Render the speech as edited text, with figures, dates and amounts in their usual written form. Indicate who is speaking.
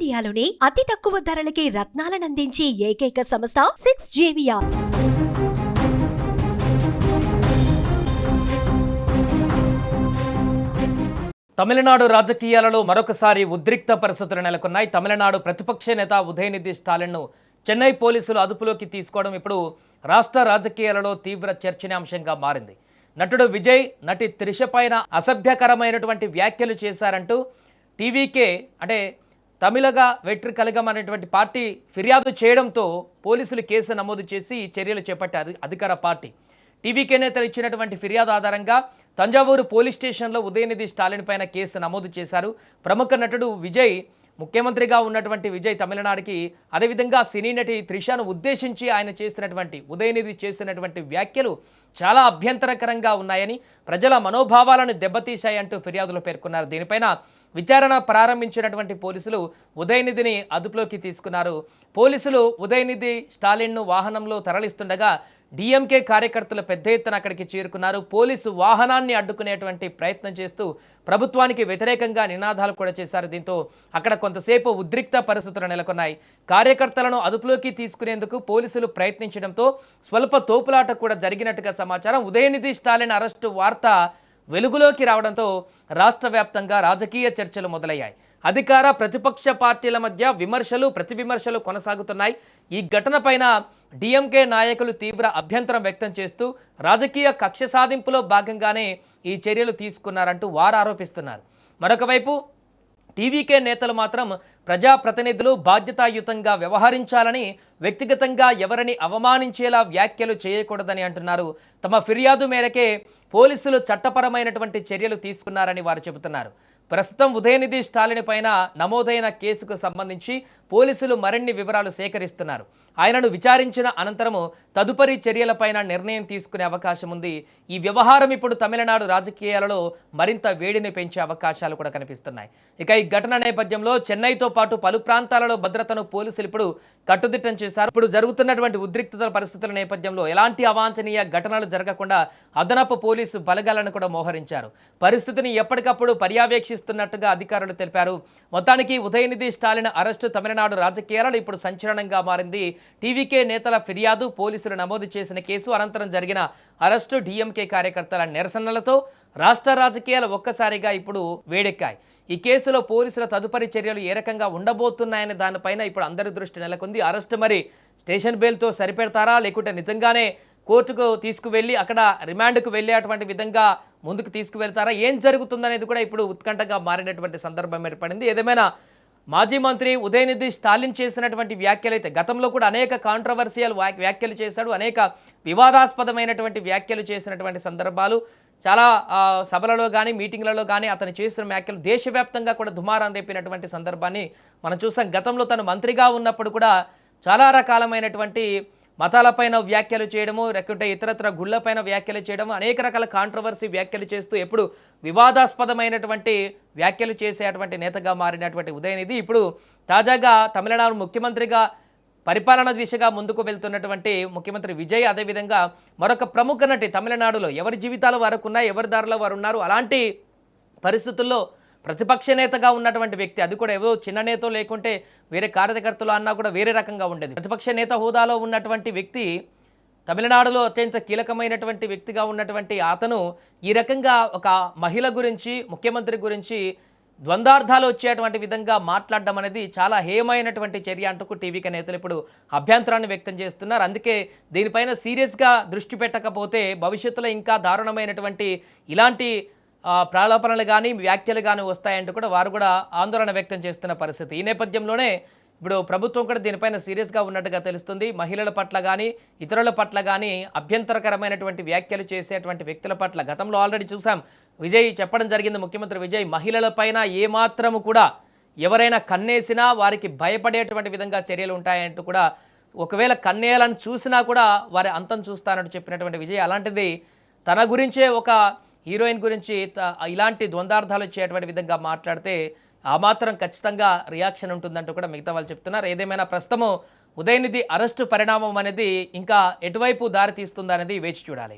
Speaker 1: ఇండియాలోనే అతి తక్కువ ధరలకి రత్నాలనందించే ఏకైక సంస్థ 6JVR.
Speaker 2: తమిళనాడు రాజకీయాలలో మరొకసారి ఉద్రిక్త పరిస్థితులు నెలకొన్నాయి. తమిళనాడు ప్రతిపక్ష నేత ఉదయనిధి స్టాలిన్ను చెన్నై పోలీసులు అదుపులోకి తీసుకోవడం ఇప్పుడు రాష్ట్ర రాజకీయాలలో తీవ్ర చర్చనీయాంశంగా మారింది. నటుడు విజయ్ నటి త్రిష పైన అసభ్యకరమైనటువంటి వ్యాఖ్యలు చేశారంటూ టీవీకే అంటే తమిళగా వెట్రి కలగం అనేటువంటి పార్టీ ఫిర్యాదు చేయడంతో పోలీసులు కేసు నమోదు చేసి చర్యలు చేపట్టారు అధికార పార్టీ. టీవీకే నేతలు ఇచ్చినటువంటి ఫిర్యాదు ఆధారంగా తంజావూరు పోలీస్ స్టేషన్లో ఉదయనిధి స్టాలిన్ పైన కేసు నమోదు చేశారు. ప్రముఖ నటుడు విజయ్, ముఖ్యమంత్రిగా ఉన్నటువంటి విజయ్ తమిళనాడుకి, అదేవిధంగా సినీ నటి త్రిషను ఉద్దేశించి ఆయన చేసినటువంటి ఉదయనిధి చేసినటువంటి వ్యాఖ్యలు చాలా అభ్యంతరకరంగా ఉన్నాయని, ప్రజల మనోభావాలను దెబ్బతీశాయంటూ ఫిర్యాదులో పేర్కొన్నారు. దీనిపైన విచారణ ప్రారంభించినటువంటి పోలీసులు ఉదయనిధిని అదుపులోకి తీసుకున్నారు. పోలీసులు ఉదయనిధి స్టాలిన్ను వాహనంలో తరలిస్తుండగా డిఎంకే కార్యకర్తలు పెద్ద ఎత్తున అక్కడికి చేరుకున్నారు. పోలీసు వాహనాన్ని అడ్డుకునేటువంటి ప్రయత్నం చేస్తూ ప్రభుత్వానికి వ్యతిరేకంగా నినాదాలు కూడా చేశారు. దీంతో అక్కడ కొంతసేపు ఉద్రిక్త పరిస్థితులు నెలకొన్నాయి. కార్యకర్తలను అదుపులోకి తీసుకునేందుకు పోలీసులు ప్రయత్నించడంతో స్వల్ప తోపులాట కూడా జరిగినట్టుగా సమాచారం. ఉదయనిధి స్టాలిన్ అరెస్టు వార్త వెలుగులోకి రావడంతో రాష్ట్ర వ్యాప్తంగా రాజకీయ చర్చలు మొదలయ్యాయి. అధికార ప్రతిపక్ష పార్టీల మధ్య విమర్శలు ప్రతివిమర్శలు కొనసాగుతున్నాయి. ఈ ఘటన పైన డిఎంకే నాయకులు తీవ్ర అభ్యంతరం వ్యక్తం చేస్తూ రాజకీయ కక్ష సాధింపులో భాగంగానే ఈ చర్యలు తీసుకున్నారంటూ వారు ఆరోపిస్తున్నారు. మరొక వైపు టీవీకే నేతలు మాత్రం ప్రజాప్రతినిధులు బాధ్యతాయుతంగా వ్యవహరించాలని, వ్యక్తిగతంగా ఎవరిని అవమానించేలా వ్యాఖ్యలు చేయకూడదని అంటున్నారు. తమ ఫిర్యాదు మేరకే పోలీసులు చట్టపరమైనటువంటి చర్యలు తీసుకున్నారని వారు చెబుతున్నారు. ప్రస్తుతం ఉదయనిధి స్టాలిన్ పైన నమోదైన కేసుకు సంబంధించి పోలీసులు మరిన్ని వివరాలు సేకరిస్తున్నారు. ఆయనను విచారించిన అనంతరము తదుపరి చర్యలపైన నిర్ణయం తీసుకునే అవకాశం ఉంది. ఈ వ్యవహారం ఇప్పుడు తమిళనాడు రాజకీయాలలో మరింత వేడిని పెంచే అవకాశాలు కూడా కనిపిస్తున్నాయి. ఇక ఈ ఘటన నేపథ్యంలో చెన్నైతో పాటు పలు ప్రాంతాలలో భద్రతను పోలీసులు ఇప్పుడు కట్టుదిట్టం చేశారు. ఇప్పుడు జరుగుతున్నటువంటి ఉద్రిక్తత పరిస్థితుల నేపథ్యంలో ఎలాంటి అవాంఛనీయ ఘటనలు జరగకుండా అదనపు పోలీసు బలగాలను కూడా మోహరించారు. పరిస్థితిని ఎప్పటికప్పుడు పర్యవేక్షిస్తున్నట్టుగా అధికారులు తెలిపారు. మొత్తానికి ఉదయనిధి స్టాలిన్ అరెస్టు తమిళనాడు రాజకీయాలలో ఇప్పుడు సంచలనంగా మారింది. టీవీకే నేతల ఫిర్యాదు, పోలీసులు నమోదు చేసిన కేసు, అనంతరం జరిగిన అరెస్టు, డిఎంకే కార్యకర్తల నిరసనలతో రాష్ట్ర రాజకీయాలు ఒక్కసారిగా ఇప్పుడు వేడెక్కాయి. ఈ కేసులో పోలీసుల తదుపరి చర్యలు ఏ రకంగా ఉండబోతున్నాయనే దానిపైన ఇప్పుడు అందరి దృష్టి నెలకొంది. అరెస్టు మరి స్టేషన్ బెయిల్తో సరిపెడతారా, లేకుంటే నిజంగానే కోర్టుకు తీసుకువెళ్ళి అక్కడ రిమాండ్కు వెళ్ళేటువంటి విధంగా ముందుకు తీసుకువెళ్తారా, ఏం జరుగుతుందనేది కూడా ఇప్పుడు ఉత్కంఠగా మారినటువంటి సందర్భం ఏర్పడింది. ఏదేమైనా మాజీ మంత్రి ఉదయనిధి స్టాలిన్ చేసినటువంటి వ్యాఖ్యలు అయితే గతంలో కూడా అనేక కాంట్రవర్షియల్ వ్యాఖ్యలు చేశాడు, అనేక వివాదాస్పదమైనటువంటి వ్యాఖ్యలు చేసినటువంటి సందర్భాలు చాలా సభలలో కానీ మీటింగ్లలో కానీ అతను చేసిన వ్యాఖ్యలు దేశవ్యాప్తంగా కూడా దుమారం రేపినటువంటి సందర్భాన్ని మనం చూసాం. గతంలో తను మంత్రిగా ఉన్నప్పుడు కూడా చాలా రకాలమైనటువంటి మతాలపైన వ్యాఖ్యలు చేయడము, లేకుంటే ఇతరత్ర గుళ్లపైన వ్యాఖ్యలు చేయడము, అనేక రకాల కాంట్రవర్సీ వ్యాఖ్యలు చేస్తూ ఎప్పుడు వివాదాస్పదమైనటువంటి వ్యాఖ్యలు చేసేటువంటి నేతగా మారినటువంటి ఉదయనిధి ఇప్పుడు తాజాగా తమిళనాడు ముఖ్యమంత్రిగా పరిపాలన దిశగా ముందుకు వెళ్తున్నటువంటి ముఖ్యమంత్రి విజయ్, అదేవిధంగా మరొక ప్రముఖ నటి తమిళనాడులో ఎవరి జీవితాలు వారికి ఉన్నాయి, ఎవరి దారిలో వారు ఉన్నారు. అలాంటి పరిస్థితుల్లో ప్రతిపక్ష నేతగా ఉన్నటువంటి వ్యక్తి, అది కూడా ఏవో చిన్న నేత లేకుంటే వేరే కార్యకర్తలు అన్నా కూడా వేరే రకంగా ఉండేది. ప్రతిపక్ష నేత హోదాలో ఉన్నటువంటి వ్యక్తి, తమిళనాడులో అత్యంత కీలకమైనటువంటి వ్యక్తిగా ఉన్నటువంటి అతను ఈ రకంగా ఒక మహిళ గురించి, ముఖ్యమంత్రి గురించి ద్వంద్వార్థాలు వచ్చేటువంటి విధంగా మాట్లాడడం అనేది చాలా హేయమైనటువంటి చర్య అంటూ టీవీకే నేతలు ఇప్పుడు అభ్యంతరాన్ని వ్యక్తం చేస్తున్నారు. అందుకే దీనిపైన సీరియస్గా దృష్టి పెట్టకపోతే భవిష్యత్తులో ఇంకా దారుణమైనటువంటి ఇలాంటి ప్రాలోపణలు కానీ వ్యాఖ్యలు కానీ వస్తాయంటూ కూడా వారు కూడా ఆందోళన వ్యక్తం చేస్తున్న పరిస్థితి. ఈ నేపథ్యంలోనే ఇప్పుడు ప్రభుత్వం కూడా దీనిపైన సీరియస్గా ఉన్నట్టుగా తెలుస్తుంది. మహిళల పట్ల కానీ ఇతరుల పట్ల కానీ అభ్యంతరకరమైనటువంటి వ్యాఖ్యలు చేసేటువంటి వ్యక్తుల పట్ల గతంలో ఆల్రెడీ చూసాం. విజయ్ చెప్పడం జరిగింది, ముఖ్యమంత్రి విజయ్ మహిళల పైన ఏమాత్రము కూడా ఎవరైనా కన్నేసినా వారికి భయపడేటువంటి విధంగా చర్యలు ఉంటాయంటూ కూడా, ఒకవేళ కన్నేయాలని చూసినా కూడా వారి అంతం చూస్తానంటూ చెప్పినటువంటి విజయ్, అలాంటిది తన గురించే ఒక హీరోయిన్ గురించి ఇలాంటి ద్వంద్వార్థాలు వచ్చేటువంటి విధంగా మాట్లాడితే ఆ మాత్రం ఖచ్చితంగా రియాక్షన్ ఉంటుందంటూ కూడా మిగతా వాళ్ళు చెప్తున్నారు. ఏదేమైనా ప్రస్తుతం ఉదయనిధి అరెస్టు పరిణామం అనేది ఇంకా ఎటువైపు దారి తీస్తుందనేది వేచి చూడాలి.